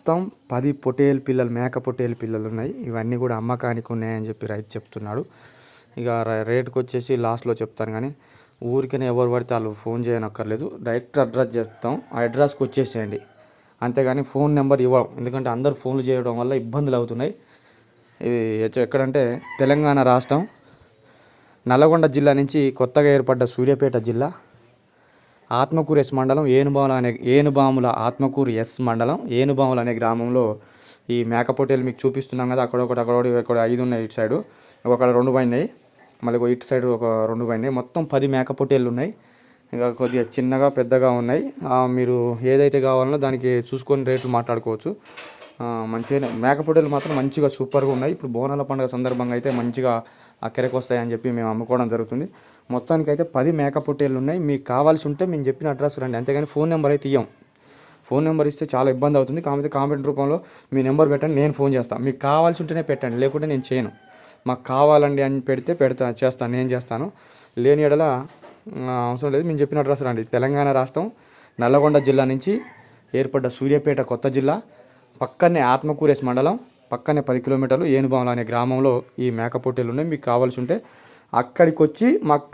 మొత్తం 10 పొటేల్ పిల్లలు, మేక పొటేల్ పిల్లలు ఉన్నాయి. ఇవన్నీ కూడా అమ్మకానికి ఉన్నాయని చెప్పి రైతు చెప్తున్నాడు. ఇక రేటుకి వచ్చేసి లాస్ట్లో చెప్తాను, కానీ ఊరికనే ఎవరు పడితే వాళ్ళు ఫోన్ చేయనక్కర్లేదు. డైరెక్ట్ అడ్రస్ చెప్తాం, ఆ అడ్రస్కి వచ్చేసేయండి. అంతేగాని ఫోన్ నెంబర్ ఇవ్వం, ఎందుకంటే అందరు ఫోన్లు చేయడం వల్ల ఇబ్బందులు అవుతున్నాయి. ఇది ఎక్కడంటే తెలంగాణ రాష్ట్రం నల్లగొండ జిల్లా నుంచి కొత్తగా ఏర్పడ్డ సూర్యాపేట జిల్లా ఆత్మకూరు ఎస్ మండలం ఏనుబాముల ఆత్మకూరు ఎస్ మండలం ఏనుబాములు అనే గ్రామంలో ఈ మేకపోటేలు మీకు చూపిస్తున్నాం కదా. అక్కడొకటి ఇక్కడ 5 ఉన్నాయి. ఇటు సైడు ఒక 2 పోయినాయి, మళ్ళీ ఇటు సైడ్ ఒక 2 పోయినాయి. మొత్తం 10 మేకపోటేలు ఉన్నాయి. ఇంకా కొద్దిగా చిన్నగా పెద్దగా ఉన్నాయి. మీరు ఏదైతే కావాలనో దానికి చూసుకొని రేట్లు మాట్లాడుకోవచ్చు. మంచిగా మేకపోటేలు మాత్రం మంచిగా సూపర్గా ఉన్నాయి. ఇప్పుడు బోనాల పండుగ సందర్భంగా అయితే మంచిగా అక్కడికి వస్తాయని చెప్పి మేము అమ్ముకోవడం జరుగుతుంది. మొత్తానికి అయితే 10 మేకపోటేలు ఉన్నాయి. మీకు కావాల్సి ఉంటే మేము చెప్పిన అడ్రస్ రండి, అంతేగాని ఫోన్ నెంబర్ అయితే ఇవ్వం. ఫోన్ నెంబర్ ఇస్తే చాలా ఇబ్బంది అవుతుంది. కాకపోతే కామెంట్ రూపంలో మీ నెంబర్ పెట్టండి, నేను ఫోన్ చేస్తాను. మీకు కావాల్సి ఉంటేనే పెట్టండి, లేకుంటే నేను చేయను. మాకు కావాలండి అని చేస్తాను, నేను చేస్తాను. లేని ఎడల అవసరం లేదు. మేము చెప్పిన అడ్రస్ రండి. తెలంగాణ రాష్ట్రం నల్లగొండ జిల్లా నుంచి ఏర్పడ్డ సూర్యాపేట కొత్త జిల్లా, పక్కనే ఆత్మకూరేస్ మండలం, పక్కనే 10 కిలోమీటర్లు ఏనుబాములు అనే గ్రామంలో ఈ మేకపోటేలు ఉన్నాయి. మీకు కావాల్సి ఉంటే అక్కడికి వచ్చి మాకు